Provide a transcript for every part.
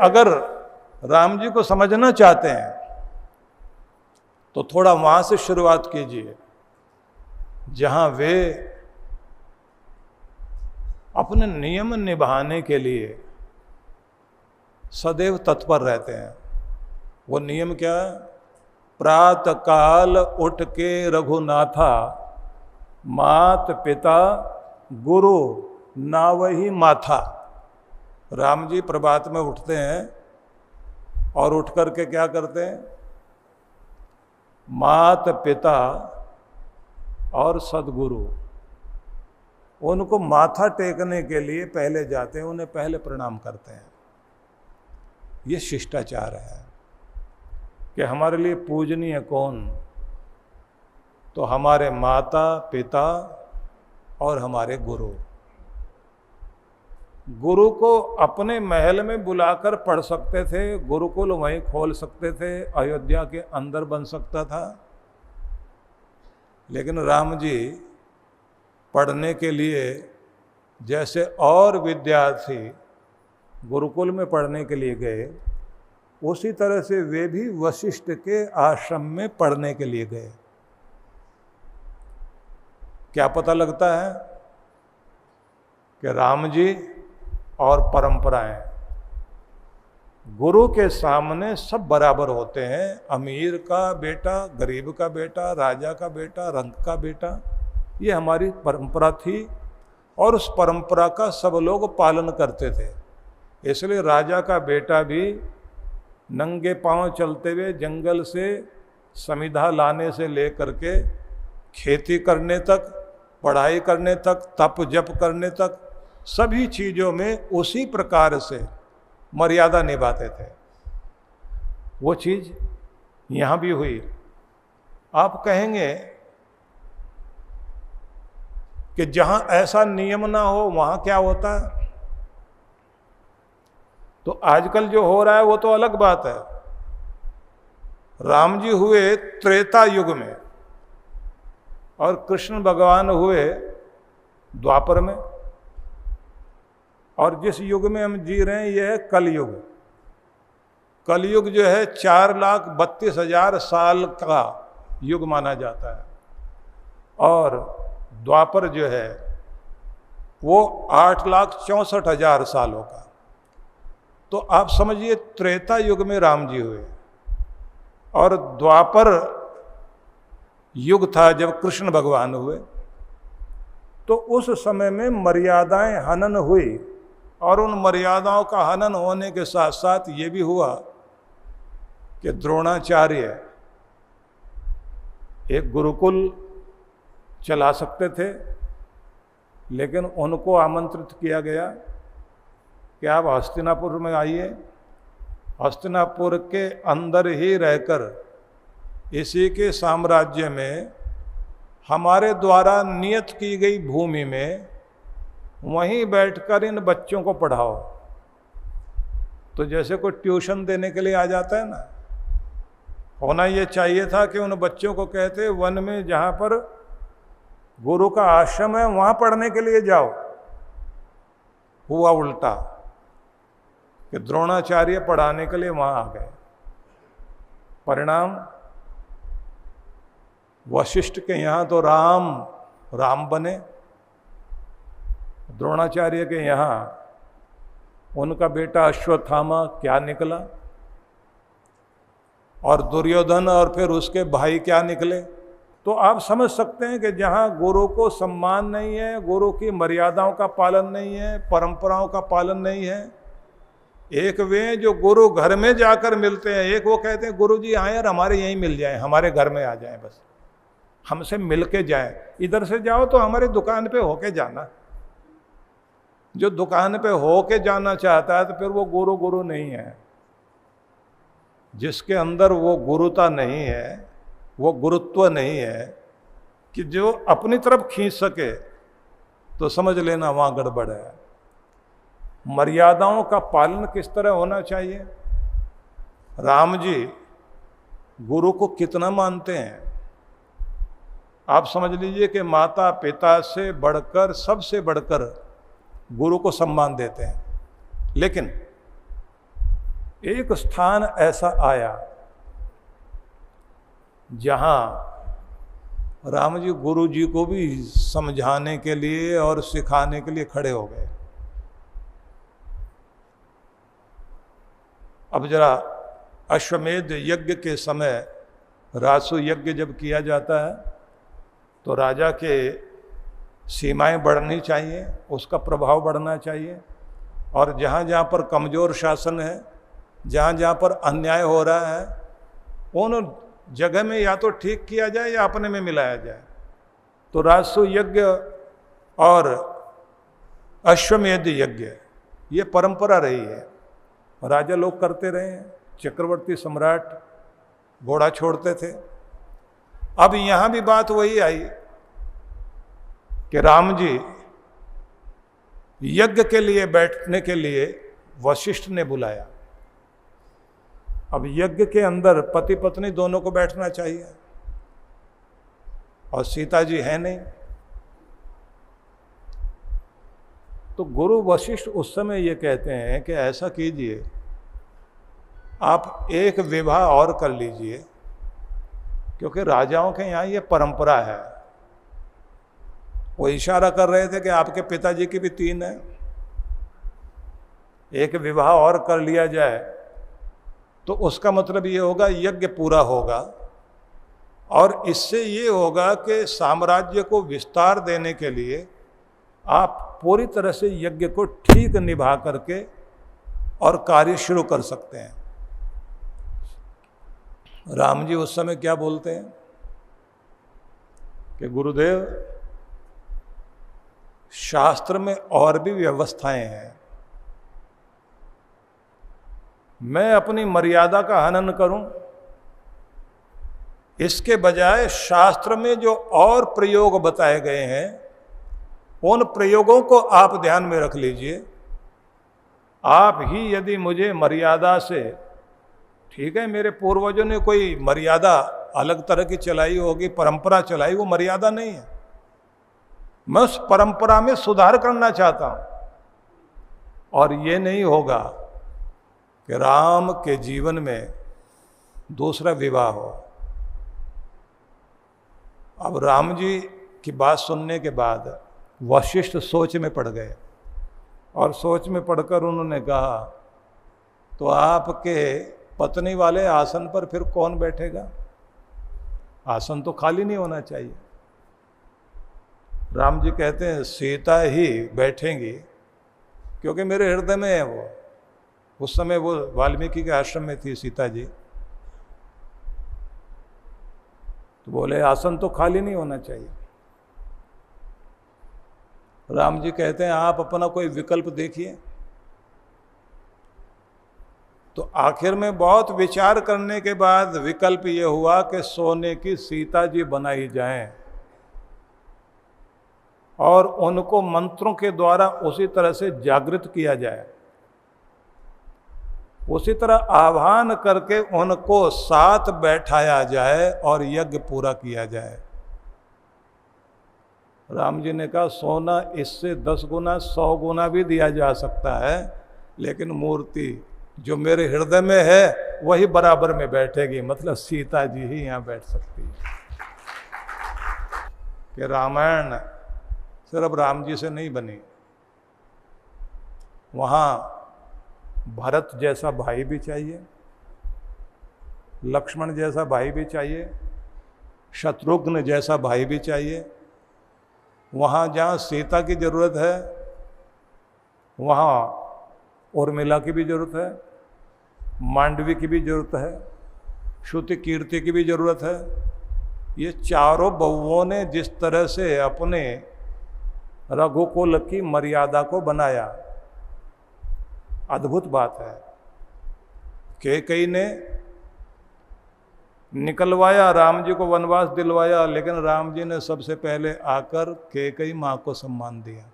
अगर राम जी को समझना चाहते हैं तो थोड़ा वहां से शुरुआत कीजिए जहां वे अपने नियम निभाने के लिए सदैव तत्पर रहते हैं। वो नियम क्या है? प्रातः काल उठ के रघुनाथा, मात पिता गुरु ना वही माथा। राम जी प्रभात में उठते हैं और उठ करके क्या करते हैं? मात पिता और सदगुरु, उनको माथा टेकने के लिए पहले जाते हैं, उन्हें पहले प्रणाम करते हैं। ये शिष्टाचार है कि हमारे लिए पूजनीय कौन? तो हमारे माता पिता और हमारे गुरु। गुरु को अपने महल में बुलाकर पढ़ सकते थे, गुरुकुल वहीं खोल सकते थे, अयोध्या के अंदर बन सकता था। लेकिन राम जी पढ़ने के लिए जैसे और विद्यार्थी गुरुकुल में पढ़ने के लिए गए, उसी तरह से वे भी वशिष्ठ के आश्रम में पढ़ने के लिए गए। क्या पता लगता है कि राम जी और परंपराएं, गुरु के सामने सब बराबर होते हैं। अमीर का बेटा, गरीब का बेटा, राजा का बेटा, रंग का बेटा, ये हमारी परंपरा थी और उस परंपरा का सब लोग पालन करते थे। इसलिए राजा का बेटा भी नंगे पांव चलते हुए जंगल से समिधा लाने से लेकर के खेती करने तक, पढ़ाई करने तक, तप जप करने तक, सभी चीजों में उसी प्रकार से मर्यादा निभाते थे। वो चीज यहां भी हुई। आप कहेंगे कि जहां ऐसा नियम ना हो वहां क्या होता है? तो आजकल जो हो रहा है वो तो अलग बात है। राम जी हुए त्रेता युग में और कृष्ण भगवान हुए द्वापर में, और जिस युग में हम जी रहे हैं यह है कलयुग। कलयुग जो है 4,32,000 साल का युग माना जाता है, और द्वापर जो है वो 8,64,000 सालों का। तो आप समझिए त्रेता युग में राम जी हुए और द्वापर युग था जब कृष्ण भगवान हुए। तो उस समय में मर्यादाएं हनन हुई, और उन मर्यादाओं का हनन होने के साथ साथ ये भी हुआ कि द्रोणाचार्य एक गुरुकुल चला सकते थे, लेकिन उनको आमंत्रित किया गया कि आप हस्तिनापुर में आइए। हस्तिनापुर के अंदर ही रहकर इसी के साम्राज्य में हमारे द्वारा नियत की गई भूमि में वहीं बैठकर इन बच्चों को पढ़ाओ। तो जैसे कोई ट्यूशन देने के लिए आ जाता है ना, होना ये चाहिए था कि उन बच्चों को कहते वन में जहाँ पर गुरु का आश्रम है वहाँ पढ़ने के लिए जाओ। हुआ उल्टा कि द्रोणाचार्य पढ़ाने के लिए वहाँ आ गए। परिणाम, वशिष्ठ के यहाँ तो राम राम बने, द्रोणाचार्य के यहाँ उनका बेटा अश्वत्थामा क्या निकला, और दुर्योधन और फिर उसके भाई क्या निकले। तो आप समझ सकते हैं कि जहाँ गुरु को सम्मान नहीं है, गुरु की मर्यादाओं का पालन नहीं है, परंपराओं का पालन नहीं है। एक वे जो गुरु घर में जाकर मिलते हैं, एक वो कहते हैं गुरु जी आए और हमारे यहीं मिल जाएं, हमारे घर में आ जाएं, बस हमसे मिल के जाएं। इधर से जाओ तो हमारी दुकान पे होके जाना। जो दुकान पे होके जाना चाहता है तो फिर वो गुरु गुरु नहीं है। जिसके अंदर वो गुरुता नहीं है, वो गुरुत्व नहीं है कि जो अपनी तरफ खींच सके, तो समझ लेना वहाँ गड़बड़ है। मर्यादाओं का पालन किस तरह होना चाहिए? राम जी गुरु को कितना मानते हैं? आप समझ लीजिए कि माता पिता से बढ़कर, सबसे बढ़कर गुरु को सम्मान देते हैं। लेकिन एक स्थान ऐसा आया जहां राम जी गुरु जी को भी समझाने के लिए और सिखाने के लिए खड़े हो गए। अब जरा अश्वमेध यज्ञ के समय रासु यज्ञ जब किया जाता है तो राजा के सीमाएं बढ़नी चाहिए, उसका प्रभाव बढ़ना चाहिए, और जहाँ जहाँ पर कमज़ोर शासन है, जहाँ जहाँ पर अन्याय हो रहा है, उन जगह में या तो ठीक किया जाए या अपने में मिलाया जाए। तो राजसु यज्ञ और अश्वमेध यज्ञ ये परंपरा रही है, राजा लोग करते रहे हैं, चक्रवर्ती सम्राट घोड़ा छोड़ते थे। अब यहाँ भी बात वही आई कि राम जी यज्ञ के लिए बैठने के लिए वशिष्ठ ने बुलाया। अब यज्ञ के अंदर पति पत्नी दोनों को बैठना चाहिए, और सीता जी है नहीं। तो गुरु वशिष्ठ उस समय ये कहते हैं कि ऐसा कीजिए, आप एक विवाह और कर लीजिए, क्योंकि राजाओं के यहाँ ये परंपरा है। वो इशारा कर रहे थे कि आपके पिताजी की भी 3 है, एक विवाह और कर लिया जाए तो उसका मतलब ये होगा यज्ञ पूरा होगा, और इससे ये होगा कि साम्राज्य को विस्तार देने के लिए आप पूरी तरह से यज्ञ को ठीक निभा करके और कार्य शुरू कर सकते हैं। राम जी उस समय क्या बोलते हैं कि गुरुदेव, शास्त्र में और भी व्यवस्थाएं हैं, मैं अपनी मर्यादा का हनन करूं, इसके बजाय शास्त्र में जो और प्रयोग बताए गए हैं उन प्रयोगों को आप ध्यान में रख लीजिए। आप ही यदि मुझे मर्यादा से, ठीक है मेरे पूर्वजों ने कोई मर्यादा अलग तरह की चलाई होगी, परंपरा चलाई, वो मर्यादा नहीं है, मैं उस परंपरा में सुधार करना चाहता हूं। और ये नहीं होगा कि राम के जीवन में दूसरा विवाह हो। अब राम जी की बात सुनने के बाद वशिष्ठ सोच में पड़ गए, और सोच में पड़कर उन्होंने कहा, तो आपके पत्नी वाले आसन पर फिर कौन बैठेगा? आसन तो खाली नहीं होना चाहिए। राम जी कहते हैं सीता ही बैठेंगी, क्योंकि मेरे हृदय में है वो। उस समय वो वाल्मीकि के आश्रम में थी सीता जी, तो बोले आसन तो खाली नहीं होना चाहिए। राम जी कहते हैं आप अपना कोई विकल्प देखिए। तो आखिर में बहुत विचार करने के बाद विकल्प ये हुआ कि सोने की सीता जी बनाई जाएं और उनको मंत्रों के द्वारा उसी तरह से जागृत किया जाए, उसी तरह आह्वान करके उनको साथ बैठाया जाए और यज्ञ पूरा किया जाए। राम जी ने कहा सोना इससे 10 गुना 100 गुना भी दिया जा सकता है, लेकिन मूर्ति जो मेरे हृदय में है वही बराबर में बैठेगी, मतलब सीता जी ही यहाँ बैठ सकती है। कि रामायण सिर्फ राम जी से नहीं बनी, वहाँ भरत जैसा भाई भी चाहिए, लक्ष्मण जैसा भाई भी चाहिए, शत्रुघ्न जैसा भाई भी चाहिए। वहाँ जहाँ सीता की जरूरत है वहाँ उर्मिला की भी जरूरत है, मांडवी की भी जरूरत है, श्रुति कीर्ति की भी जरूरत है। ये चारों बहुओं ने जिस तरह से अपने रघुकुल की मर्यादा को बनाया, अद्भुत बात है। कैकेयी ने निकलवाया, राम जी को वनवास दिलवाया, लेकिन राम जी ने सबसे पहले आकर कैकेयी माँ को सम्मान दिया।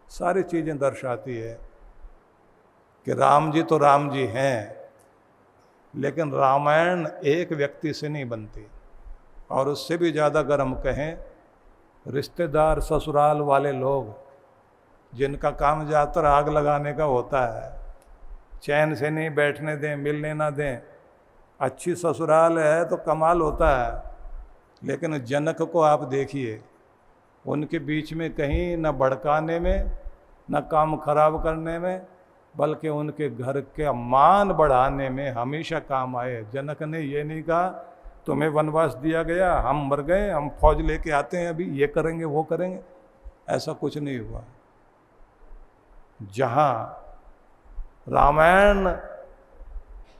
सारी चीजें दर्शाती है कि राम जी तो राम जी हैं, लेकिन रामायण एक व्यक्ति से नहीं बनती। और उससे भी ज़्यादा अगर हम कहें, रिश्तेदार ससुराल वाले लोग जिनका काम ज़्यादातर आग लगाने का होता है, चैन से नहीं बैठने दें, मिलने ना दें। अच्छी ससुराल है तो कमाल होता है, लेकिन जनक को आप देखिए, उनके बीच में कहीं न भड़काने में, न काम खराब करने में, बल्कि उनके घर के मान बढ़ाने में हमेशा काम आए। जनक ने ये नहीं कहा तुम्हें वनवास दिया गया, हम मर गए, हम फौज लेके आते हैं, अभी ये करेंगे वो करेंगे, ऐसा कुछ नहीं हुआ। जहाँ रामायण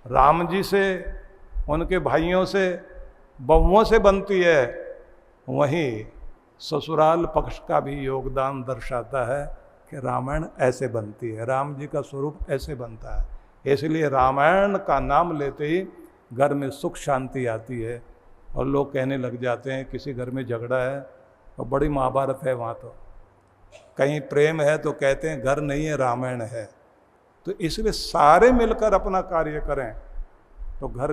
राम जी से, उनके भाइयों से, बहुओं से बनती है, वहीं ससुराल पक्ष का भी योगदान दर्शाता है कि रामायण ऐसे बनती है, राम जी का स्वरूप ऐसे बनता है। इसलिए रामायण का नाम लेते ही घर में सुख शांति आती है। और लोग कहने लग जाते हैं किसी घर में झगड़ा है तो बड़ी महाभारत है वहाँ, तो कहीं प्रेम है तो कहते हैं घर नहीं है रामायण है। तो इसलिए सारे मिलकर अपना कार्य करें तो घर